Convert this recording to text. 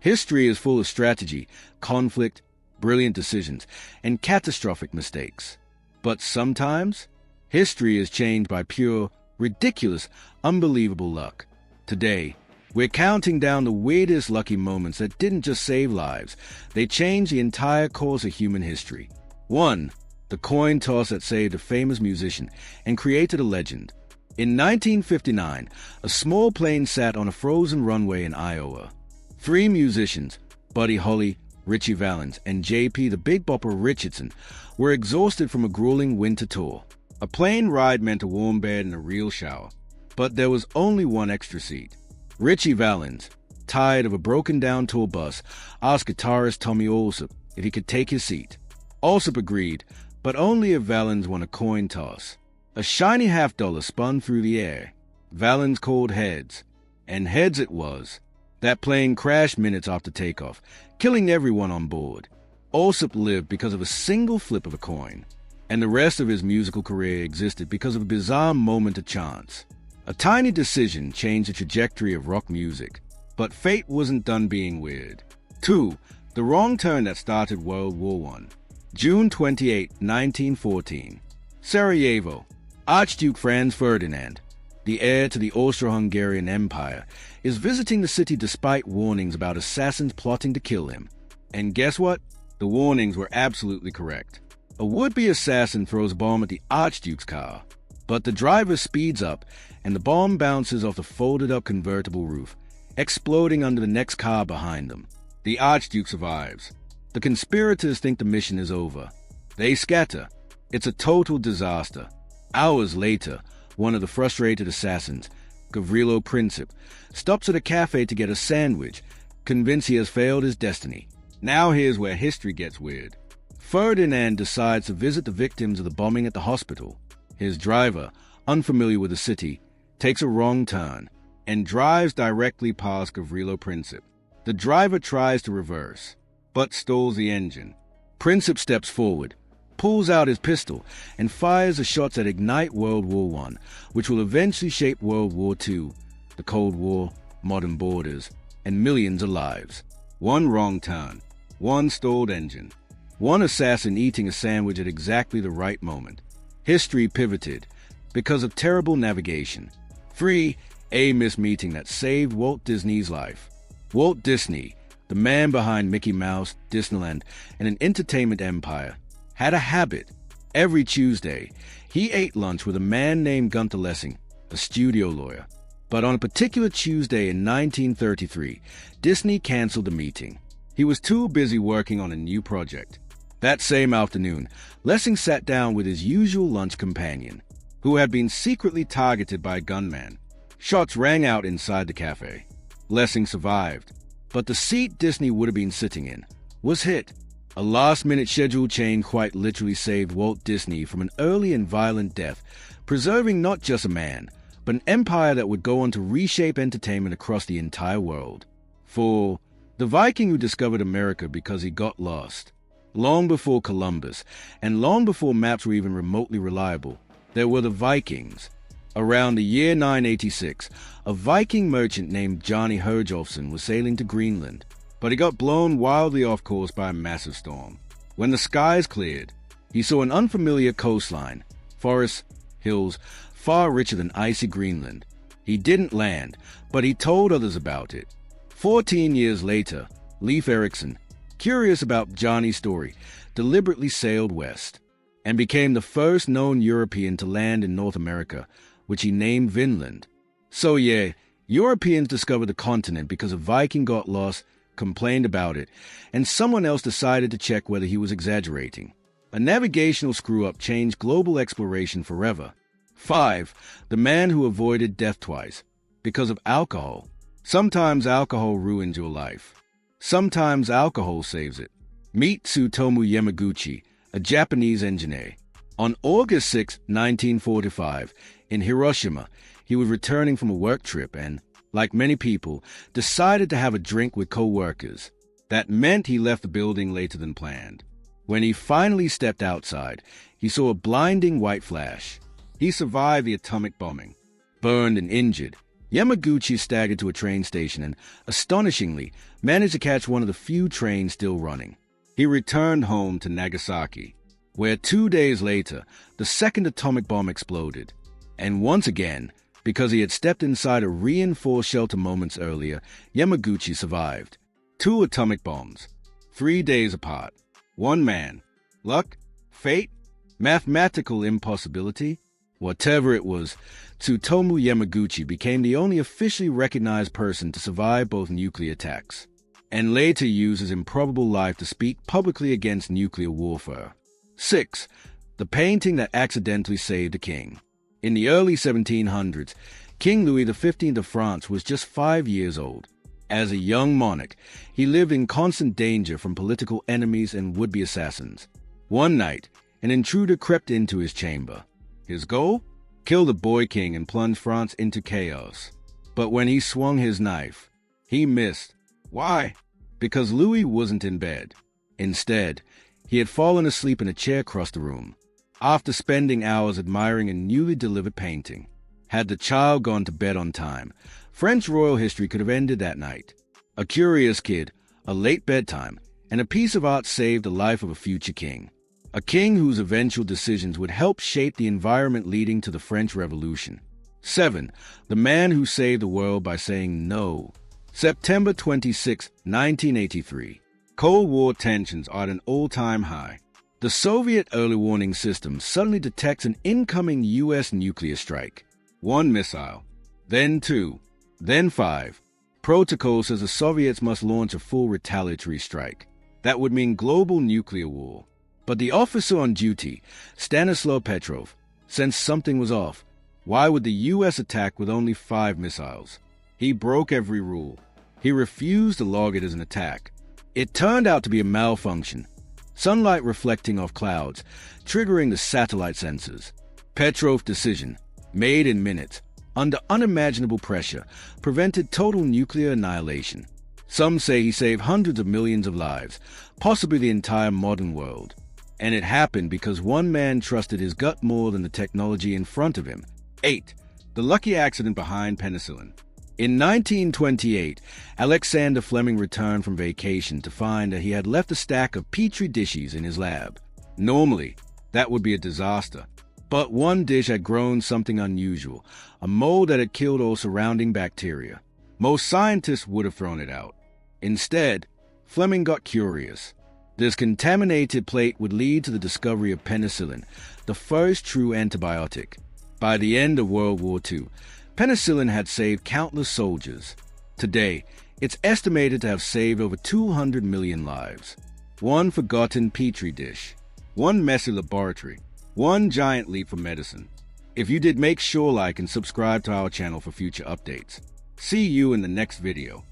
History is full of strategy, conflict, brilliant decisions, and catastrophic mistakes. But sometimes, history is changed by pure, ridiculous, unbelievable luck. Today, we're counting down the weirdest lucky moments that didn't just save lives, they changed the entire course of human history. 1. The coin toss that saved a famous musician and created a legend. In 1959, a small plane sat on a frozen runway in Iowa. 3 musicians, Buddy Holly, Ritchie Valens, and J.P. the Big Bopper Richardson, were exhausted from a grueling winter tour. A plane ride meant a warm bed and a real shower. But there was only one extra seat. Ritchie Valens, tired of a broken-down tour bus, asked guitarist Tommy Allsup if he could take his seat. Allsup agreed, but only if Valens won a coin toss. A shiny $50 spun through the air. Valens called heads, and heads it was. That plane crashed minutes after takeoff, killing everyone on board. Allsup lived because of a single flip of a coin, and the rest of his musical career existed because of a bizarre moment of chance. A tiny decision changed the trajectory of rock music, but fate wasn't done being weird. 2. The wrong turn that started World War I. June 28, 1914. Sarajevo. Archduke Franz Ferdinand, the heir to the Austro-Hungarian Empire, is visiting the city despite warnings about assassins plotting to kill him. And guess what? The warnings were absolutely correct. A would-be assassin throws a bomb at the Archduke's car, but the driver speeds up and the bomb bounces off the folded-up convertible roof, exploding under the next car behind them. The Archduke survives. The conspirators think the mission is over. They scatter. It's a total disaster. Hours later, one of the frustrated assassins, Gavrilo Princip, stops at a cafe to get a sandwich, convinced he has failed his destiny. Now here's where history gets weird. Ferdinand decides to visit the victims of the bombing at the hospital. His driver, unfamiliar with the city, takes a wrong turn and drives directly past Gavrilo Princip. The driver tries to reverse, but stalls the engine. Princip steps forward, pulls out his pistol, and fires the shots that ignite World War I, which will eventually shape World War II, the Cold War, modern borders, and millions of lives. One wrong turn, one stalled engine, one assassin eating a sandwich at exactly the right moment. History pivoted because of terrible navigation. 3. A mismeeting that saved Walt Disney's life. Walt Disney, the man behind Mickey Mouse, Disneyland, and an entertainment empire, had a habit. Every Tuesday, he ate lunch with a man named Gunther Lessing, a studio lawyer. But on a particular Tuesday in 1933, Disney canceled the meeting. He was too busy working on a new project. That same afternoon, Lessing sat down with his usual lunch companion, who had been secretly targeted by a gunman. Shots rang out inside the cafe. Lessing survived, but the seat Disney would have been sitting in was hit. A last-minute schedule change quite literally saved Walt Disney from an early and violent death, preserving not just a man, but an empire that would go on to reshape entertainment across the entire world. 4. The Viking who discovered America because he got lost. Long before Columbus, and long before maps were even remotely reliable, there were the Vikings. Around the year 986, a Viking merchant named Johnny Herjolfsson was sailing to Greenland, but he got blown wildly off course by a massive storm. When the skies cleared, he saw an unfamiliar coastline, forests, hills, far richer than icy Greenland. He didn't land, but he told others about it. 14 years later, Leif Erikson, curious about Johnny's story, deliberately sailed west and became the first known European to land in North America, which he named Vinland. So yeah, Europeans discovered the continent because a Viking got lost, complained about it, and someone else decided to check whether he was exaggerating. A navigational screw-up changed global exploration forever. 5. The man who avoided death twice. Because of alcohol. Sometimes alcohol ruins your life. Sometimes alcohol saves it. Meet Tsutomu Yamaguchi, a Japanese engineer. On August 6, 1945, in Hiroshima, he was returning from a work trip and, like many people, decided to have a drink with co-workers. That meant he left the building later than planned. When he finally stepped outside, he saw a blinding white flash. He survived the atomic bombing. Burned and injured, Yamaguchi staggered to a train station and, astonishingly, managed to catch one of the few trains still running. He returned home to Nagasaki, where 2 days later, the second atomic bomb exploded. And once again, because he had stepped inside a reinforced shelter moments earlier, Yamaguchi survived. 2 atomic bombs, 3 days apart. One man. Luck? Fate? Mathematical impossibility? Whatever it was, Tsutomu Yamaguchi became the only officially recognized person to survive both nuclear attacks, and later used his improbable life to speak publicly against nuclear warfare. 6. The painting that accidentally saved a king. In the early 1700s, King Louis XV of France was just 5 years old. As a young monarch, he lived in constant danger from political enemies and would-be assassins. One night, an intruder crept into his chamber. His goal? Kill the boy king and plunge France into chaos. But when he swung his knife, he missed. Why? Because Louis wasn't in bed. Instead, he had fallen asleep in a chair across the room, after spending hours admiring a newly delivered painting. Had the child gone to bed on time, French royal history could have ended that night. A curious kid, a late bedtime, and a piece of art saved the life of a future king. A king whose eventual decisions would help shape the environment leading to the French Revolution. 7. The man who saved the world by saying no. September 26, 1983. Cold War tensions are at an all-time high. The Soviet early warning system suddenly detects an incoming U.S. nuclear strike. 1 missile, then 2, then 5. Protocol says the Soviets must launch a full retaliatory strike. That would mean global nuclear war. But the officer on duty, Stanislav Petrov, sensed something was off. Why would the U.S. attack with only 5 missiles? He broke every rule. He refused to log it as an attack. It turned out to be a malfunction. Sunlight reflecting off clouds, triggering the satellite sensors. Petrov's decision, made in minutes, under unimaginable pressure, prevented total nuclear annihilation. Some say he saved hundreds of millions of lives, possibly the entire modern world. And it happened because one man trusted his gut more than the technology in front of him. 8. The lucky accident behind penicillin. In 1928, Alexander Fleming returned from vacation to find that he had left a stack of petri dishes in his lab. Normally, that would be a disaster. But one dish had grown something unusual, a mold that had killed all surrounding bacteria. Most scientists would have thrown it out. Instead, Fleming got curious. This contaminated plate would lead to the discovery of penicillin, the first true antibiotic. By the end of World War II, penicillin had saved countless soldiers. Today, it's estimated to have saved over 200 million lives. One forgotten petri dish, one messy laboratory, one giant leap for medicine. If you did, make sure like and subscribe to our channel for future updates. See you in the next video.